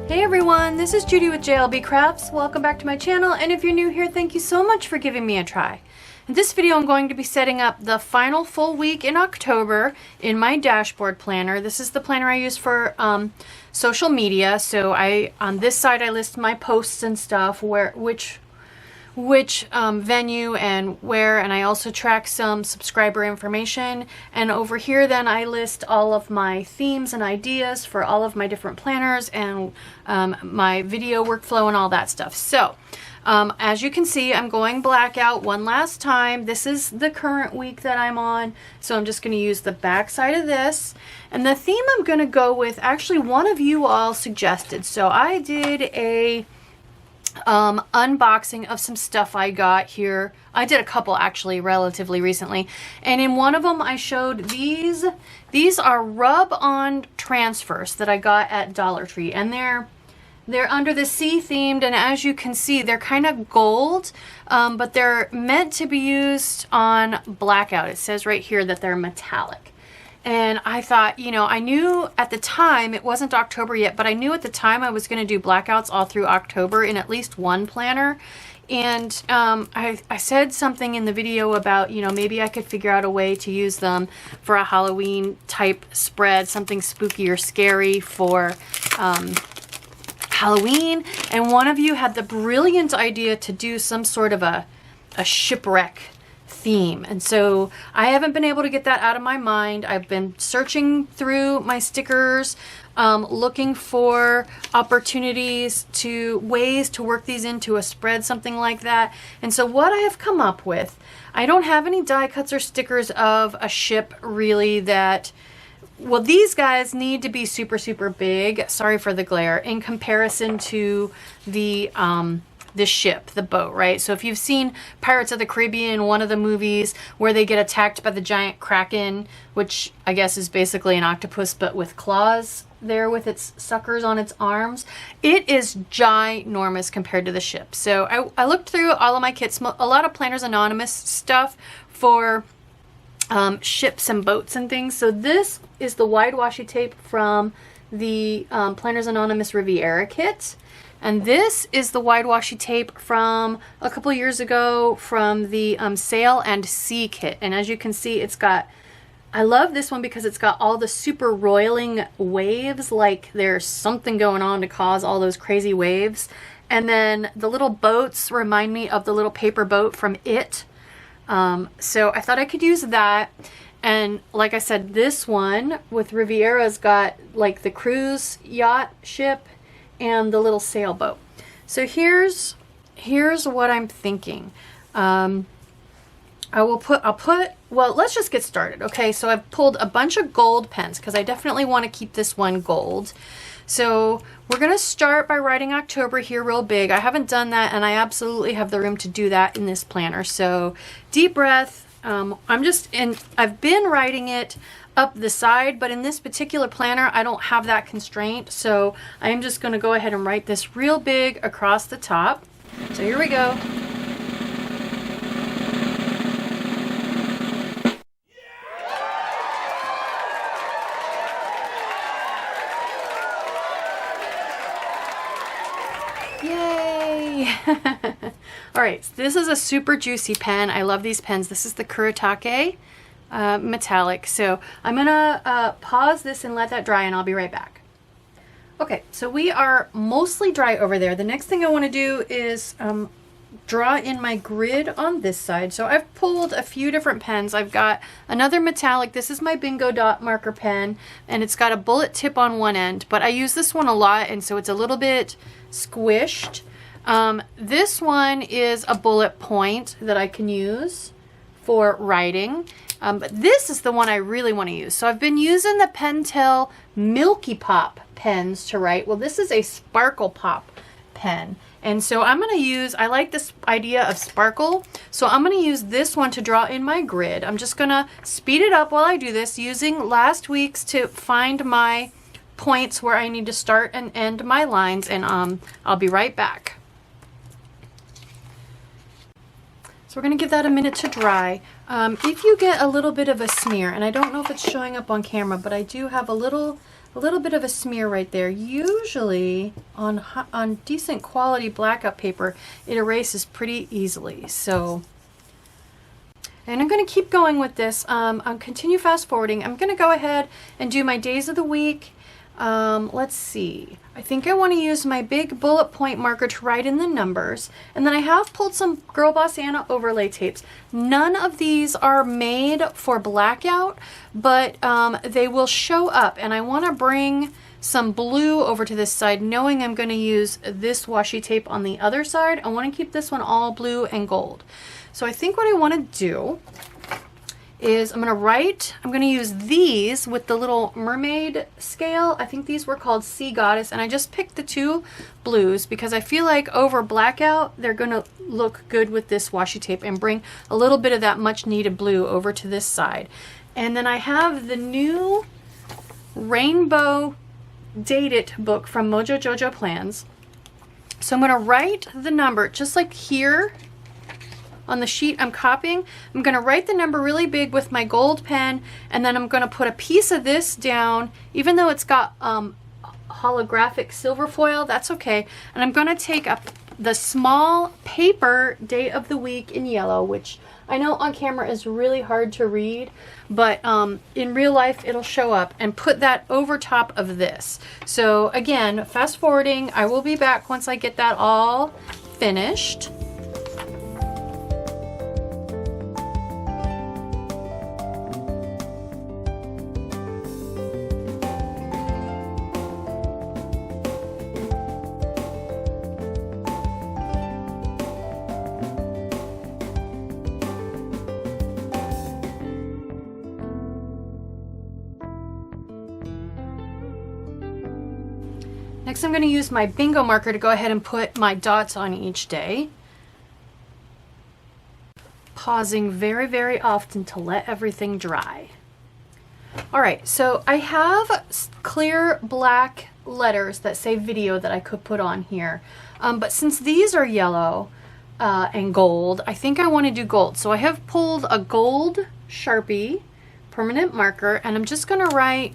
Hey everyone, this is Judi with JLBCrafts. Welcome back to my channel, and if you're new here, thank you so much for giving me a try. In this video, I'm going to be setting up the final full week in October in my dashboard planner. This is the planner I use for social media. So on this side, I list my posts and stuff, which venue and where, and I also track some subscriber information. And over here then I list all of my themes and ideas for all of my different planners and my video workflow and all that stuff. So as you can see, I'm going blackout one last time. This is the current week that I'm on, so I'm just going to use the back side of this. And the theme I'm going to go with, actually one of you all suggested, so I did a unboxing of some stuff I got here. I did a couple actually relatively recently, and in one of them I showed these. These are rub-on transfers that I got at Dollar Tree, and they're under the sea themed, and as you can see they're kind of gold, but they're meant to be used on blackout. It says right here that they're metallic. And I thought, you know, I knew at the time, it wasn't October yet, but I knew at the time I was going to do blackouts all through October in at least one planner. And I said something in the video about, you know, maybe I could figure out a way to use them for a Halloween type spread, something spooky or scary for Halloween. And one of you had the brilliant idea to do some sort of a shipwreck theme, and so I haven't been able to get that out of my mind. I've been searching through my stickers, looking for opportunities ways to work these into a spread, something like that. And so what I have come up with, I don't have any die cuts or stickers of a ship really that, well, these guys need to be super, super big. Sorry for the glare. In comparison to the ship, the boat, right? So if you've seen Pirates of the Caribbean, one of the movies where they get attacked by the giant kraken, which I guess is basically an octopus but with claws there with its suckers on its arms, it is ginormous compared to the ship. So I looked through all of my kits, a lot of Planners Anonymous stuff for ships and boats and things. So this is the wide washi tape from the Planners Anonymous Riviera kit. And this is the wide washi tape from a couple years ago from the Sail and Sea kit. And as you can see, it's got, I love this one because it's got all the super roiling waves, like there's something going on to cause all those crazy waves. And then the little boats remind me of the little paper boat from It. So I thought I could use that. And like I said, this one with Riviera's got like the cruise yacht ship and the little sailboat. So here's what I'm thinking. Well, let's just get started. Okay, so I've pulled a bunch of gold pens because I definitely want to keep this one gold. So we're gonna start by writing October here real big. I haven't done that, and I absolutely have the room to do that in this planner. So deep breath. I've been writing it up the side, but in this particular planner I don't have that constraint, so I am just going to go ahead and write this real big across the top. So here we go. Yay! All right, so this is a super juicy pen. I love these pens. This is the Kuretake metallic. So I'm gonna pause this and let that dry, and I'll be right back. Okay, so we are mostly dry over there. The next thing I want to do is draw in my grid on this side. So I've pulled a few different pens. I've got another metallic. This is my Bingo dot marker pen, and it's got a bullet tip on one end, but I use this one a lot, and so it's a little bit squished. This one is a bullet point that I can use for writing. But this is the one I really want to use. So I've been using the Pentel Milky Pop pens to write. Well, this is a Sparkle Pop pen. And so I'm going to use, I like this idea of sparkle, so I'm going to use this one to draw in my grid. I'm just going to speed it up while I do this, using last week's to find my points where I need to start and end my lines, and I'll be right back. So we're going to give that a minute to dry. If you get a little bit of a smear, and I don't know if it's showing up on camera, but I do have a little bit of a smear right there. Usually on decent quality blackout paper, it erases pretty easily. So, and I'm going to keep going with this. I'll continue fast forwarding. I'm going to go ahead and do my days of the week. Let's see. I think I want to use my big bullet point marker to write in the numbers. And then I have pulled some Girl Boss Anna overlay tapes. None of these are made for blackout, but they will show up. And I want to bring some blue over to this side, knowing I'm going to use this washi tape on the other side. I want to keep this one all blue and gold. So I think what I want to do is I'm going to use these with the little mermaid scale. I think these were called Sea Goddess, and I just picked the two blues because I feel like over blackout, they're going to look good with this washi tape and bring a little bit of that much needed blue over to this side. And then I have the new Rainbow Date It book from Mojo Jojo Plans. So I'm going to write the number just like here on the sheet I'm copying. I'm going to write the number really big with my gold pen, and then I'm going to put a piece of this down, even though it's got holographic silver foil, that's okay. And I'm going to take up the small paper date of the week in yellow, which I know on camera is really hard to read, but in real life it'll show up, and put that over top of this. So again, fast forwarding, I will be back once I get that all finished. Next, I'm going to use my bingo marker to go ahead and put my dots on each day. Pausing very, very often to let everything dry. All right, so I have clear black letters that say video that I could put on here. But since these are yellow and gold, I think I want to do gold. So I have pulled a gold Sharpie permanent marker, and I'm just going to write,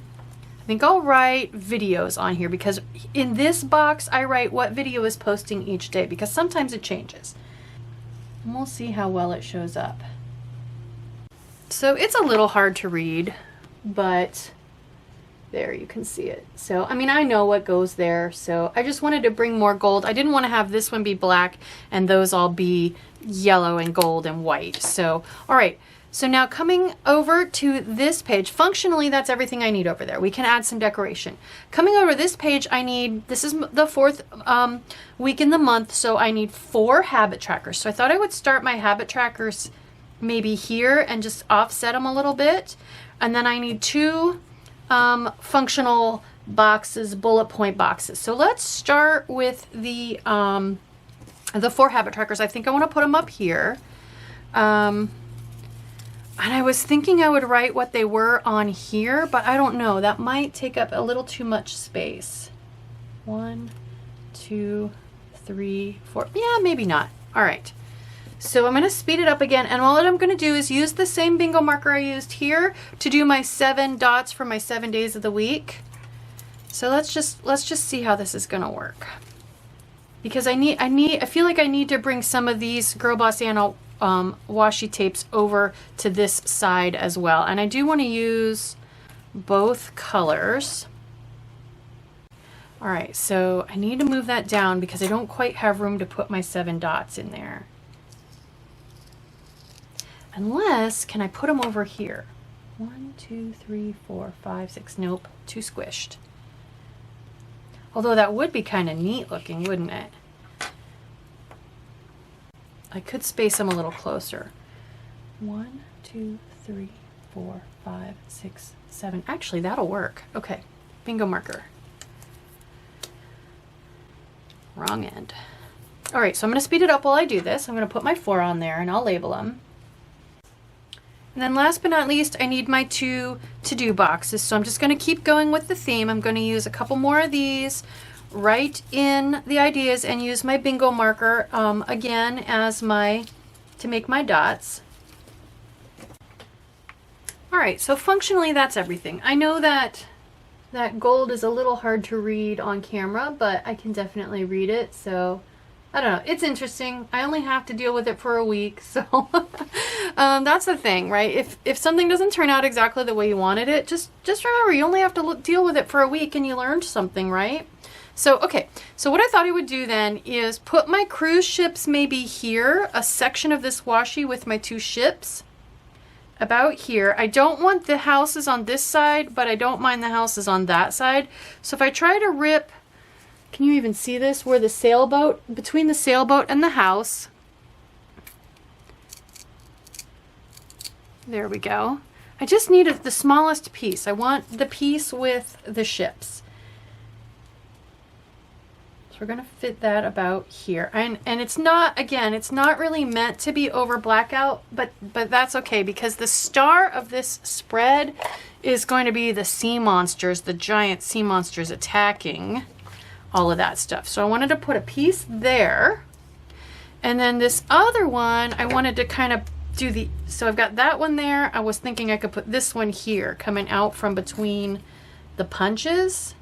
I think I'll write videos on here, because in this box I write what video is posting each day, because sometimes it changes. And we'll see how well it shows up. So it's a little hard to read, but there you can see it. So, I mean, I know what goes there, so I just wanted to bring more gold. I didn't want to have this one be black and those all be yellow and gold and white. So, all right. So now coming over to this page, functionally that's everything I need over there. We can add some decoration. Coming over this page, I need, this is the fourth week in the month, so I need 4 habit trackers. So I thought I would start my habit trackers maybe here and just offset them a little bit. And then I need 2 functional boxes, bullet point boxes. So let's start with the 4 habit trackers. I think I want to put them up here. And I was thinking I would write what they were on here, but I don't know. That might take up a little too much space. 1, 2, 3, 4. Yeah, maybe not. All right. So I'm going to speed it up again. And all that I'm going to do is use the same bingo marker I used here to do my 7 dots for my 7 days of the week. So let's just see how this is going to work. Because I feel like I need to bring some of these Girl Boss Anna washi tapes over to this side as well, and I do want to use both colors. All right, so I need to move that down because I don't quite have room to put my 7 dots in there. Unless, can I put them over here? 1, 2, 3, 4, 5, 6. Nope, too squished. Although that would be kind of neat looking, wouldn't it? I could space them a little closer. 1, 2, 3, 4, 5, 6, 7. Actually, that'll work. Okay, bingo marker. Wrong end. All right, so I'm going to speed it up while I do this. I'm going to put my 4 on there and I'll label them. And then last but not least, I need my 2 to-do boxes. So I'm just going to keep going with the theme. I'm going to use a couple more of these, write in the ideas, and use my bingo marker again as my to make my dots. All right, so functionally that's everything. I know that gold is a little hard to read on camera, but I can definitely read it. So I don't know, it's interesting. I only have to deal with it for a week, so that's the thing, right? If something doesn't turn out exactly the way you wanted it, just remember you only have to deal with it for a week and you learned something, right? So, okay, so what I thought I would do then is put my cruise ships maybe here, a section of this washi with my 2 ships about here. I don't want the houses on this side, but I don't mind the houses on that side. So if I try to rip, can you even see this? Where the sailboat, between the sailboat and the house. There we go. I just need the smallest piece. I want the piece with the ships. So we're gonna fit that about here. And it's not, again, it's not really meant to be over blackout, but that's okay because the star of this spread is going to be the sea monsters, the giant sea monsters attacking all of that stuff. So I wanted to put a piece there. And then this other one, I wanted to kind of do so I've got that one there. I was thinking I could put this one here coming out from between the punches.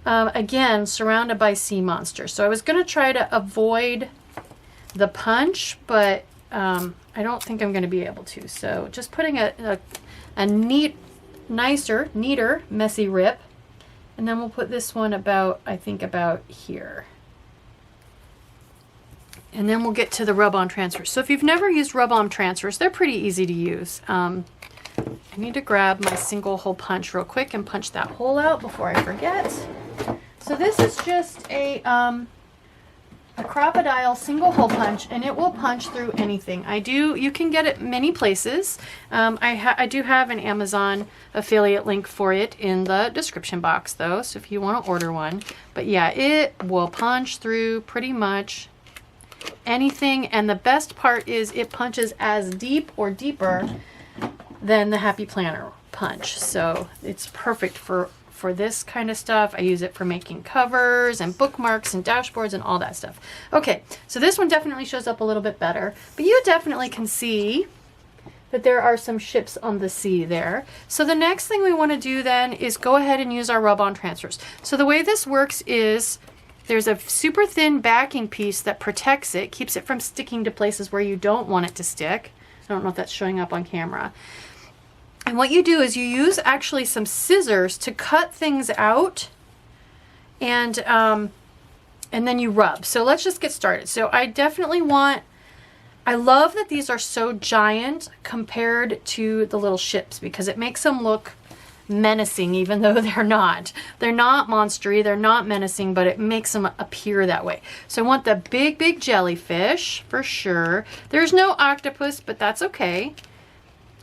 Again, surrounded by sea monsters. So I was going to try to avoid the punch, but I don't think I'm going to be able to. So just putting a neater, messy rip. And then we'll put this one about, I think about here. And then we'll get to the rub-on transfers. So if you've never used rub-on transfers, they're pretty easy to use. I need to grab my single hole punch real quick and punch that hole out before I forget. So this is just a Crop-A-Dile single hole punch, and it will punch through anything. You can get it many places. I do have an Amazon affiliate link for it in the description box though, so if you want to order one. But yeah, it will punch through pretty much anything, and the best part is it punches as deep or deeper than the Happy Planner punch. So it's perfect for this kind of stuff. I use it for making covers and bookmarks and dashboards and all that stuff. Okay, so this one definitely shows up a little bit better, but you definitely can see that there are some ships on the sea there. So the next thing we want to do then is go ahead and use our rub-on transfers. So the way this works is there's a super thin backing piece that protects it, keeps it from sticking to places where you don't want it to stick. I don't know if that's showing up on camera. And what you do is you use actually some scissors to cut things out, and then you rub. So let's just get started. So I love that these are so giant compared to the little ships because it makes them look menacing even though they're not. They're not monstery, they're not menacing, but it makes them appear that way. So I want the big jellyfish for sure. There's no octopus, but that's okay.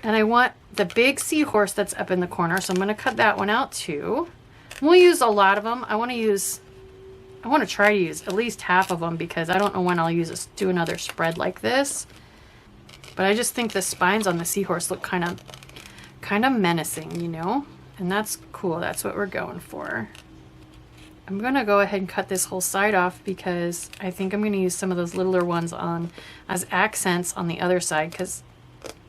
And I want the big seahorse that's up in the corner, so I'm going to cut that one out too. We'll use a lot of them. I want to try to use at least half of them because I don't know when I'll do another spread like this. But I just think the spines on the seahorse look kind of menacing, you know? And that's cool. That's what we're going for. I'm going to go ahead and cut this whole side off because I think I'm going to use some of those littler ones on as accents on the other side because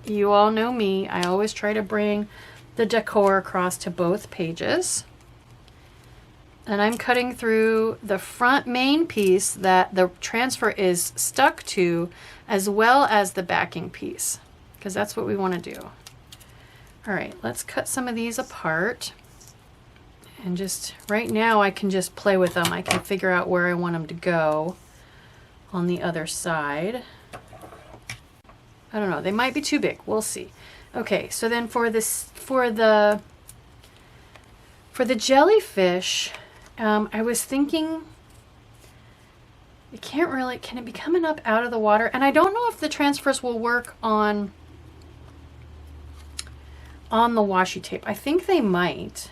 you all know me. I always try to bring the decor across to both pages. And I'm cutting through the front main piece that the transfer is stuck to, as well as the backing piece, because that's what we want to do. All right, let's cut some of these apart. And just right now I can just play with them. I can figure out where I want them to go on the other side. I don't know, they might be too big. We'll see. Okay, so then for the jellyfish, I was thinking can it be coming up out of the water? And I don't know if the transfers will work on the washi tape. I think they might.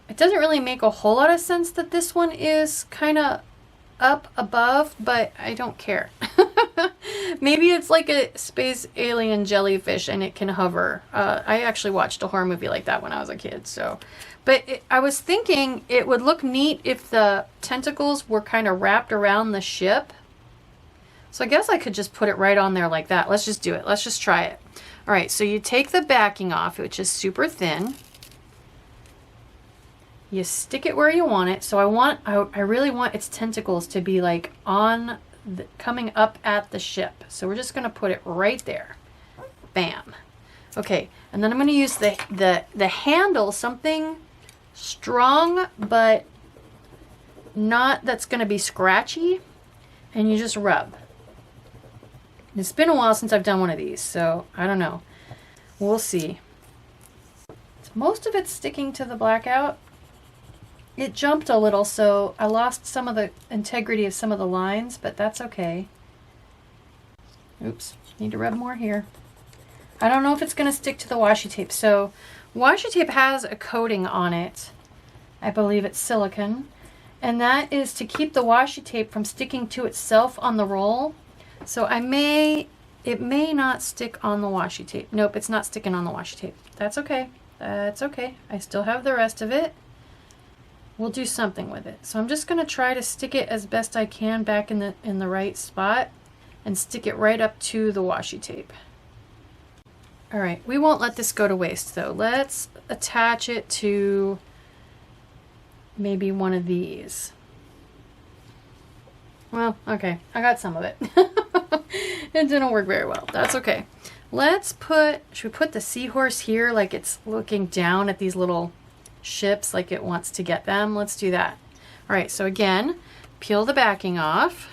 It doesn't really make a whole lot of sense that this one is kind of up above, but I don't care. Maybe it's like a space alien jellyfish and it can hover. I actually watched a horror movie like that when I was a kid. So, but I was thinking it would look neat if the tentacles were kind of wrapped around the ship So I guess I could just put it right on there like that. Let's just do it. Let's just try it. All right, so you take the backing off, which is super thin. You stick it where you want it. So I really want its tentacles to be like on the, coming up at the ship. So we're just gonna put it right there. Bam. Okay, and then I'm gonna use the handle, something strong, but not that's gonna be scratchy. And you just rub. It's been a while since I've done one of these, so I don't know. We'll see. Most of it's sticking to the blackout. It jumped a little, so I lost some of the integrity of some of the lines, but that's okay. Oops, need to rub more here. I don't know if it's going to stick to the washi tape. So washi tape has a coating on it. I believe it's silicone. And that is to keep the washi tape from sticking to itself on the roll. So it may not stick on the washi tape. Nope, it's not sticking on the washi tape. That's okay. That's okay. I still have the rest of it. We'll do something with it. So I'm just going to try to stick it as best I can back in the right spot and stick it right up to the washi tape. All right, we won't let this go to waste though. Let's attach it to maybe one of these. Well, okay, I got some of it. It didn't work very well. That's okay. Let's put, should we put the seahorse here like it's looking down at these little ships like it wants to get them? Let's do that. All right, so again, peel the backing off.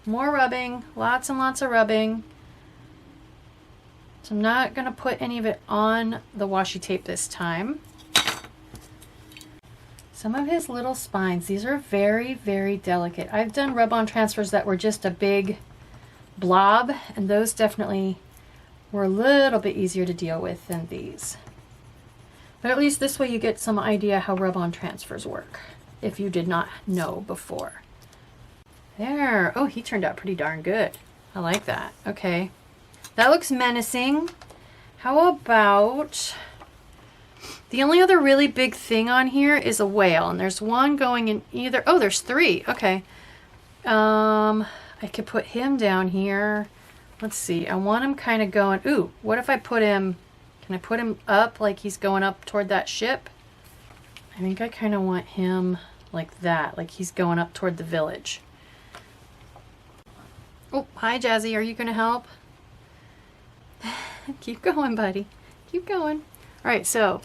More rubbing, lots and lots of rubbing. So I'm not gonna put any of it on the washi tape this time. Some of his little spines, these are very, very delicate. I've done rub-on transfers that were just a big blob, and those definitely were a little bit easier to deal with than these. But at least this way you get some idea how rub-on transfers work, if you did not know before. There, oh, he turned out pretty darn good. I like that, okay. That looks menacing. How about, the only other really big thing on here is a whale, and there's one going in either, oh, there's three, okay. I could put him down here. Let's see, I want him kind of going, ooh, what if I put him, can I put him up like he's going up toward that ship? I think I kind of want him like that, like he's going up toward the village. Oh, hi Jazzy, are you gonna help? Keep going, buddy. Keep going. All right, so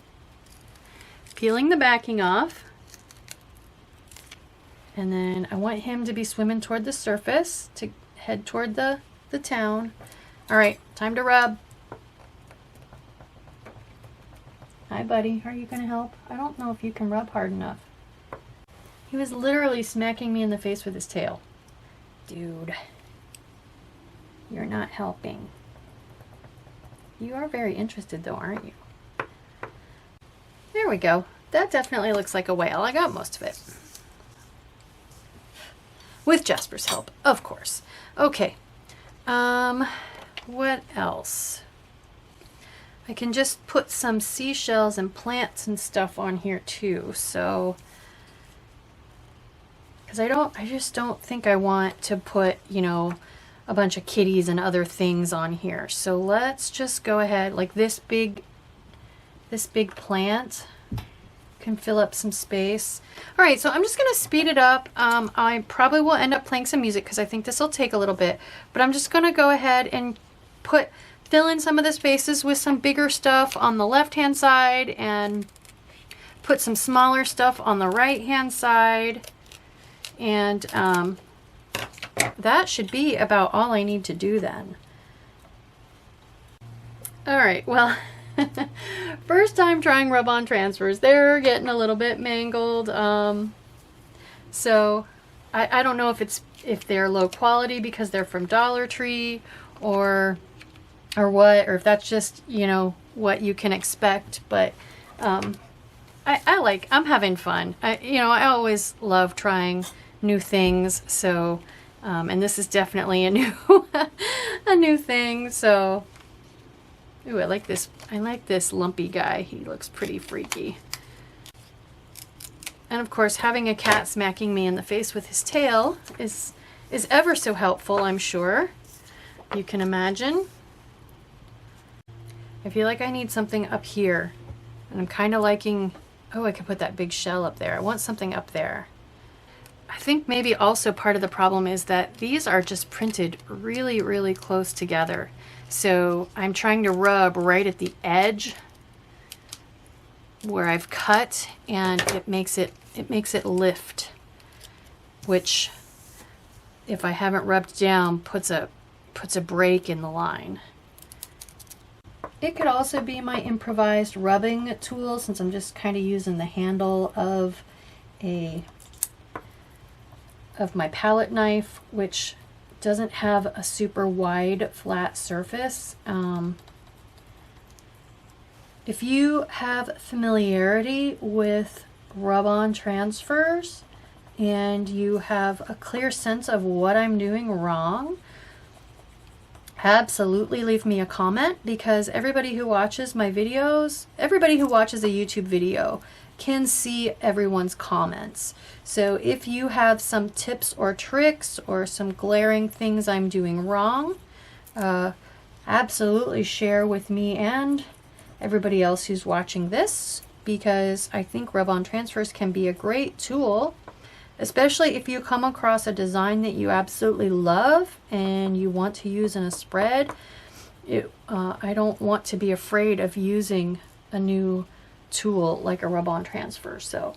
peeling the backing off. And then I want him to be swimming toward the surface to head toward the town. All right, time to rub. Hi, buddy. Are you going to help? I don't know if you can rub hard enough. He was literally smacking me in the face with his tail. Dude, you're not helping. You are very interested though, aren't you? There we go. That definitely looks like a whale. I got most of it. With Jasper's help, of course. Okay. What else? I can just put some seashells and plants and stuff on here too. So, because I just don't think I want to put, you know, a bunch of kitties and other things on here. So let's just go ahead, like this big plant can fill up some space. All right, so I'm just gonna speed it up. I probably will end up playing some music because I think this will take a little bit, but I'm just gonna go ahead and fill in some of the spaces with some bigger stuff on the left hand side and put some smaller stuff on the right hand side. And that should be about all I need to do then. All right, well, first time trying rub-on transfers. They're getting a little bit mangled. So I don't know if they're low quality because they're from Dollar Tree or what, or if that's just, you know, what you can expect. But I'm having fun. I always love trying new things. So and this is definitely a new thing. So, ooh, I like this lumpy guy. He looks pretty freaky. And of course, having a cat smacking me in the face with his tail is is ever so helpful, I'm sure. You can imagine. I feel like I need something up here, and I'm kind of liking, oh, I could put that big shell up there. I want something up there. I think maybe also part of the problem is that these are just printed really, really close together. So I'm trying to rub right at the edge where I've cut, and it makes it lift, which if I haven't rubbed down puts a break in the line. It could also be my improvised rubbing tool, since I'm just kind of using the handle of my palette knife, which doesn't have a super wide flat surface. If you have familiarity with rub-on transfers and you have a clear sense of what I'm doing wrong, absolutely leave me a comment, because everybody who watches my videos, everybody who watches a YouTube video can see everyone's comments. So if you have some tips or tricks or some glaring things I'm doing wrong, absolutely share with me and everybody else who's watching this, because I think rub-on transfers can be a great tool, especially if you come across a design that you absolutely love and you want to use in a spread. I don't want to be afraid of using a new tool like a rub-on transfer. So,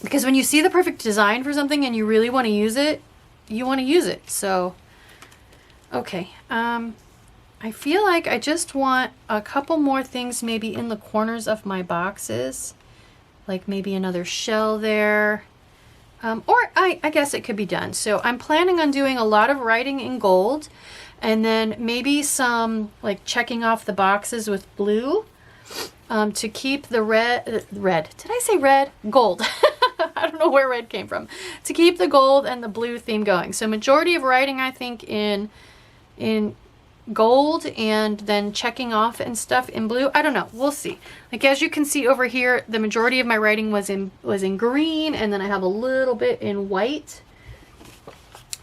because when you see the perfect design for something and you really want to use it, you want to use it. So, okay. I feel like I just want a couple more things maybe in the corners of my boxes, like maybe another shell there. Or I guess it could be done. So I'm planning on doing a lot of writing in gold, and then maybe some like checking off the boxes with blue to keep the red. Did I say red? Gold. I don't know where red came from. To keep the gold and the blue theme going. So majority of writing, I think, in gold, and then checking off and stuff in blue. I don't know, we'll see. Like, as you can see over here, the majority of my writing was in green, and then I have a little bit in white.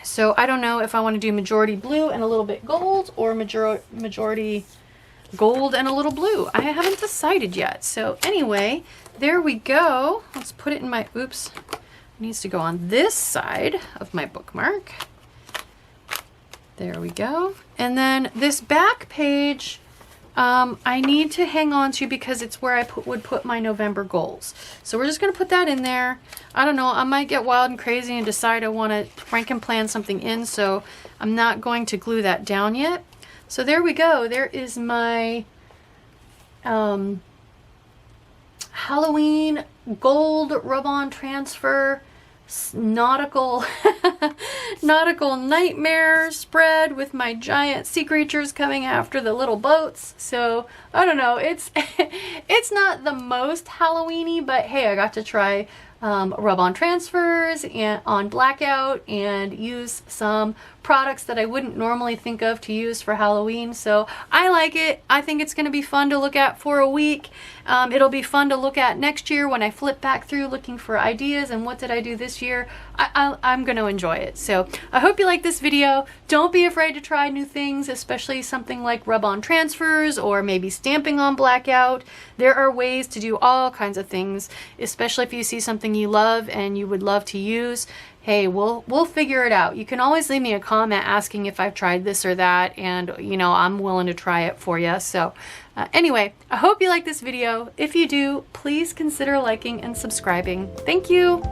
So I don't know if I want to do majority blue and a little bit gold, or majority gold and a little blue. I haven't decided yet. So anyway, there we go. Let's put it in my, oops, it needs to go on this side of my bookmark. There we go. And then this back page, I need to hang on to, because it's where I would put my November goals. So we're just going to put that in there. I don't know, I might get wild and crazy and decide I want to Franken-plan something in, so I'm not going to glue that down yet. So there we go. There is my Halloween gold rub-on transfer nautical nightmare spread with my giant sea creatures coming after the little boats. So I don't know, it's it's not the most Halloween-y, but hey, I got to try rub-on transfers and on blackout and use some products that I wouldn't normally think of to use for Halloween. So I like it. I think it's going to be fun to look at for a week. It'll be fun to look at next year when I flip back through looking for ideas and what did I do this year. I'm going to enjoy it. So I hope you like this video. Don't be afraid to try new things, especially something like rub-on transfers or maybe stamping on blackout. There are ways to do all kinds of things, especially if you see something you love and you would love to use. Hey, we'll figure it out. You can always leave me a comment asking if I've tried this or that, and you know, I'm willing to try it for you. So anyway, I hope you like this video. If you do, please consider liking and subscribing. Thank you.